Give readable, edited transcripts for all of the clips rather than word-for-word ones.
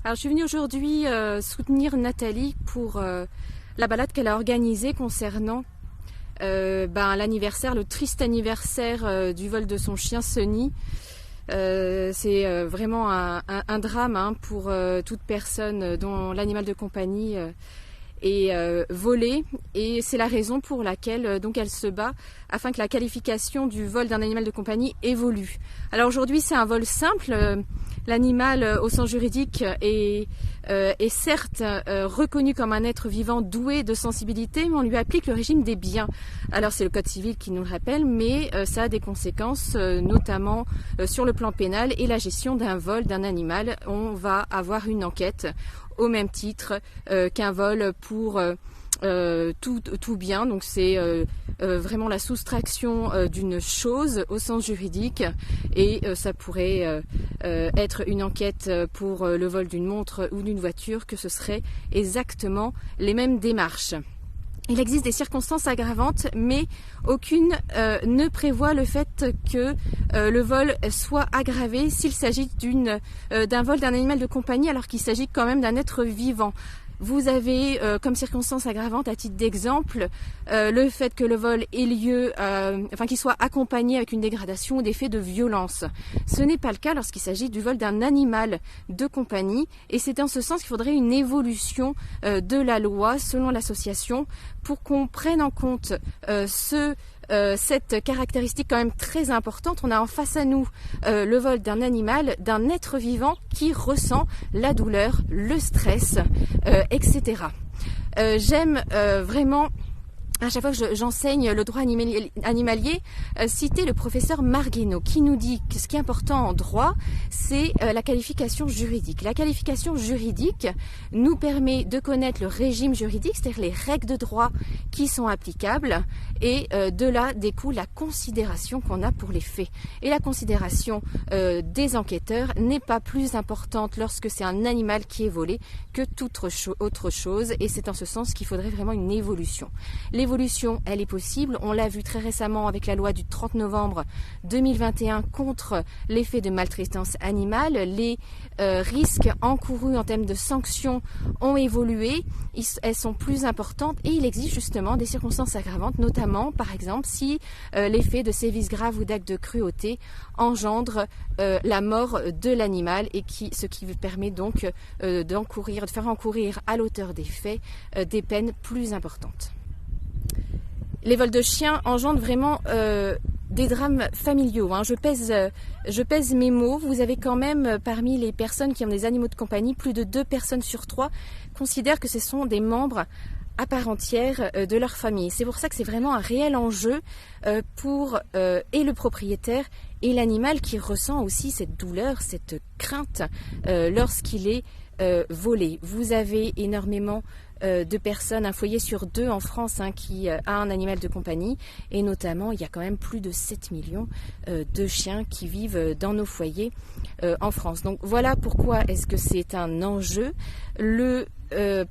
Alors je suis venue aujourd'hui soutenir Nathalie pour la balade qu'elle a organisée concernant l'anniversaire, le triste anniversaire du vol de son chien Sunny. C'est vraiment un drame pour toute personne dont l'animal de compagnie est volé, et c'est la raison pour laquelle donc elle se bat afin que la qualification du vol d'un animal de compagnie évolue. Alors aujourd'hui c'est un vol simple, l'animal au sens juridique est certes reconnu comme un être vivant doué de sensibilité, mais on lui applique le régime des biens. Alors c'est le code civil qui nous le rappelle, mais ça a des conséquences notamment sur le plan pénal et la gestion d'un vol d'un animal. On va avoir une enquête au même titre qu'un vol pour tout bien. Donc c'est vraiment la soustraction d'une chose au sens juridique, et ça pourrait être une enquête pour le vol d'une montre ou d'une voiture, que ce serait exactement les mêmes démarches. Il existe des circonstances aggravantes, mais aucune ne prévoit le fait que le vol soit aggravé s'il s'agit d'un vol d'un animal de compagnie, alors qu'il s'agit quand même d'un être vivant. Vous avez comme circonstance aggravante, à titre d'exemple, le fait que le vol ait lieu, qu'il soit accompagné avec une dégradation ou des faits de violence. Ce n'est pas le cas lorsqu'il s'agit du vol d'un animal de compagnie, et c'est en ce sens qu'il faudrait une évolution de la loi selon l'association pour qu'on prenne en compte cette caractéristique quand même très importante. On a en face à nous le vol d'un animal, d'un être vivant qui ressent la douleur, le stress, etc. J'aime vraiment, à chaque fois que j'enseigne le droit animalier, citer le professeur Marguenot, qui nous dit que ce qui est important en droit, c'est la qualification juridique. La qualification juridique nous permet de connaître le régime juridique, c'est-à-dire les règles de droit qui sont applicables, et de là découle la considération qu'on a pour les faits. Et la considération des enquêteurs n'est pas plus importante lorsque c'est un animal qui est volé que toute autre chose, et c'est en ce sens qu'il faudrait vraiment une évolution. L'évolution, elle est possible. On l'a vu très récemment avec la loi du 30 novembre 2021 contre les faits de maltraitance animale. Les risques encourus en termes de sanctions ont évolué. Elles sont plus importantes, et il existe justement des circonstances aggravantes, notamment, par exemple, si les faits de sévices graves ou d'actes de cruauté engendrent la mort de l'animal, et ce qui permet donc de faire encourir à l'auteur des faits des peines plus importantes. Les vols de chiens engendrent vraiment des drames familiaux. Je pèse mes mots. Vous avez quand même, parmi les personnes qui ont des animaux de compagnie, plus de 2 personnes sur 3 considèrent que ce sont des membres à part entière de leur famille. C'est pour ça que c'est vraiment un réel enjeu pour et le propriétaire et l'animal, qui ressent aussi cette douleur, cette crainte lorsqu'il est volé. Vous avez énormément de personnes, un foyer sur 2 en France qui a un animal de compagnie, et notamment il y a quand même plus de 7 millions de chiens qui vivent dans nos foyers en France. Donc voilà pourquoi est-ce que c'est un enjeu. Le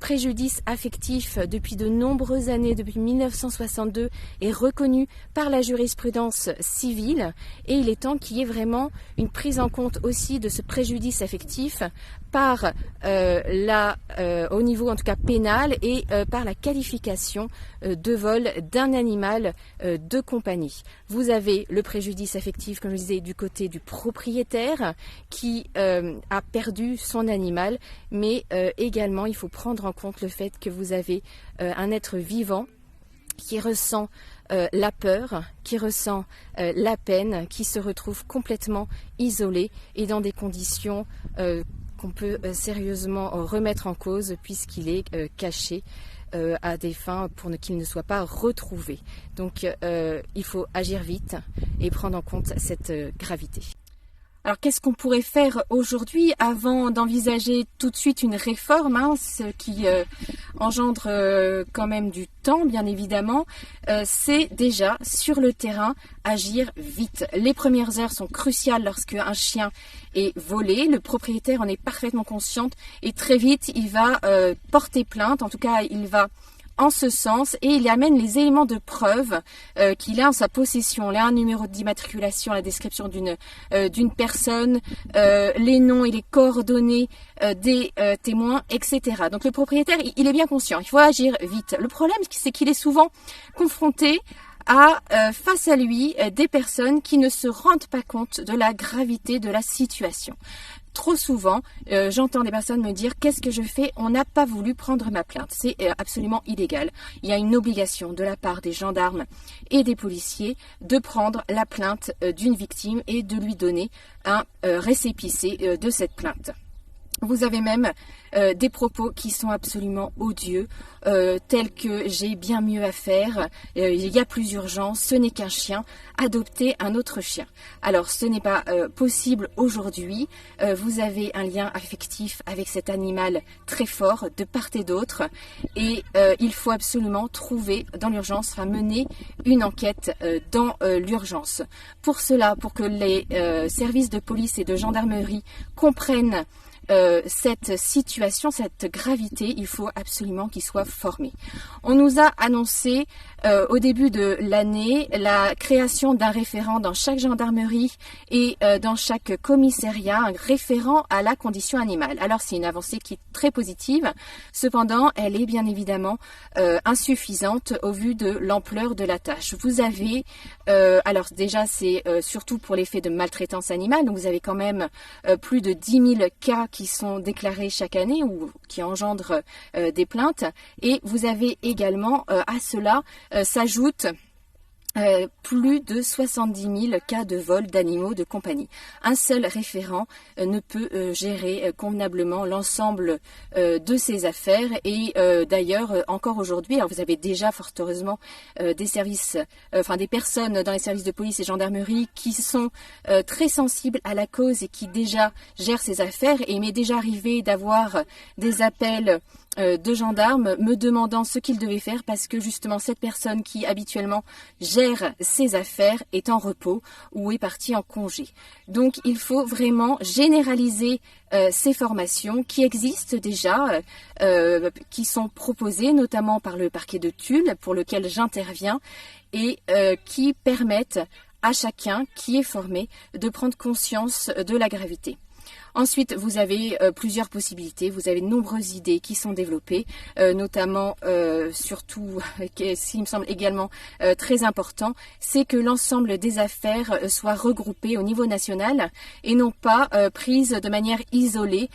préjudice affectif, depuis de nombreuses années, depuis 1962, est reconnu par la jurisprudence civile, et il est temps qu'il y ait vraiment une prise en compte aussi de ce préjudice affectif par au niveau en tout cas pénal, et par la qualification de vol d'un animal de compagnie. Vous avez le préjudice affectif, comme je disais, du côté du propriétaire qui a perdu son animal, mais également il faut prendre en compte le fait que vous avez un être vivant qui ressent la peur, qui ressent la peine, qui se retrouve complètement isolé et dans des conditions qu'on peut sérieusement remettre en cause, puisqu'il est caché à des fins pour qu'il ne soit pas retrouvé. Donc il faut agir vite et prendre en compte cette gravité. Alors qu'est-ce qu'on pourrait faire aujourd'hui avant d'envisager tout de suite une réforme, ce qui engendre quand même du temps, bien évidemment. C'est déjà sur le terrain agir vite. Les premières heures sont cruciales lorsque un chien est volé. Le propriétaire en est parfaitement conscient, et très vite il va porter plainte. En tout cas, il va en ce sens et il amène les éléments de preuve qu'il a en sa possession. Là, un numéro d'immatriculation, la description d'une personne, les noms et les coordonnées des témoins, etc. Donc le propriétaire, il est bien conscient, il faut agir vite. Le problème, c'est qu'il est souvent confronté à face à lui des personnes qui ne se rendent pas compte de la gravité de la situation. Trop souvent, j'entends des personnes me dire « Qu'est-ce que je fais ? On n'a pas voulu prendre ma plainte. » C'est absolument illégal. Il y a une obligation de la part des gendarmes et des policiers de prendre la plainte d'une victime et de lui donner un récépissé de cette plainte. Vous avez même des propos qui sont absolument odieux, tels que « j'ai bien mieux à faire, il y a plus urgence, ce n'est qu'un chien, adoptez un autre chien ». Alors ce n'est pas possible aujourd'hui, vous avez un lien affectif avec cet animal très fort de part et d'autre et il faut absolument trouver dans l'urgence, enfin mener une enquête dans l'urgence. Pour cela, pour que les services de police et de gendarmerie comprennent cette situation, cette gravité, il faut absolument qu'ils soient formés. On nous a annoncé au début de l'année la création d'un référent dans chaque gendarmerie et dans chaque commissariat, un référent à la condition animale. Alors c'est une avancée qui est très positive, cependant elle est bien évidemment insuffisante au vu de l'ampleur de la tâche. Vous avez, alors déjà c'est surtout pour les faits de maltraitance animale, donc vous avez quand même plus de 10 000 cas qui sont déclarés chaque année ou qui engendrent des plaintes. Et vous avez également à cela s'ajoutent plus de 70 000 cas de vol d'animaux de compagnie. Un seul référent ne peut gérer convenablement l'ensemble de ces affaires et d'ailleurs encore aujourd'hui, alors vous avez déjà fort heureusement des services, des personnes dans les services de police et gendarmerie qui sont très sensibles à la cause et qui déjà gèrent ces affaires et il m'est déjà arrivé d'avoir des appels de gendarmes me demandant ce qu'ils devaient faire parce que justement cette personne qui habituellement gère ses affaires est en repos ou est partie en congé. Donc il faut vraiment généraliser ces formations qui existent déjà, qui sont proposées notamment par le parquet de Tulle pour lequel j'interviens et qui permettent à chacun qui est formé de prendre conscience de la gravité. Ensuite, vous avez plusieurs possibilités, vous avez de nombreuses idées qui sont développées, notamment, surtout, ce qui me semble également très important, c'est que l'ensemble des affaires soient regroupées au niveau national et non pas prises de manière isolée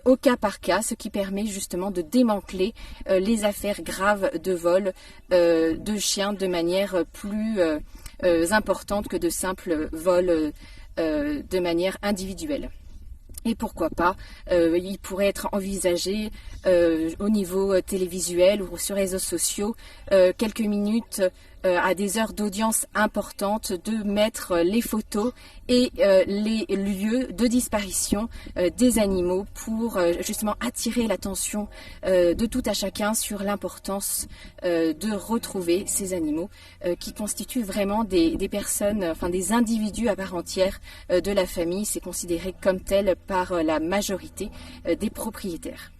au cas par cas, ce qui permet justement de démanteler les affaires graves de vol de chiens de manière plus importante que de simples vols de manière individuelle. Et pourquoi pas, il pourrait être envisagé au niveau télévisuel ou sur les réseaux sociaux, quelques minutes à des heures d'audience importantes, de mettre les photos et les lieux de disparition des animaux pour justement attirer l'attention de tout à chacun sur l'importance de retrouver ces animaux qui constituent vraiment des personnes, des individus à part entière de la famille. C'est considéré comme tel par la majorité des propriétaires.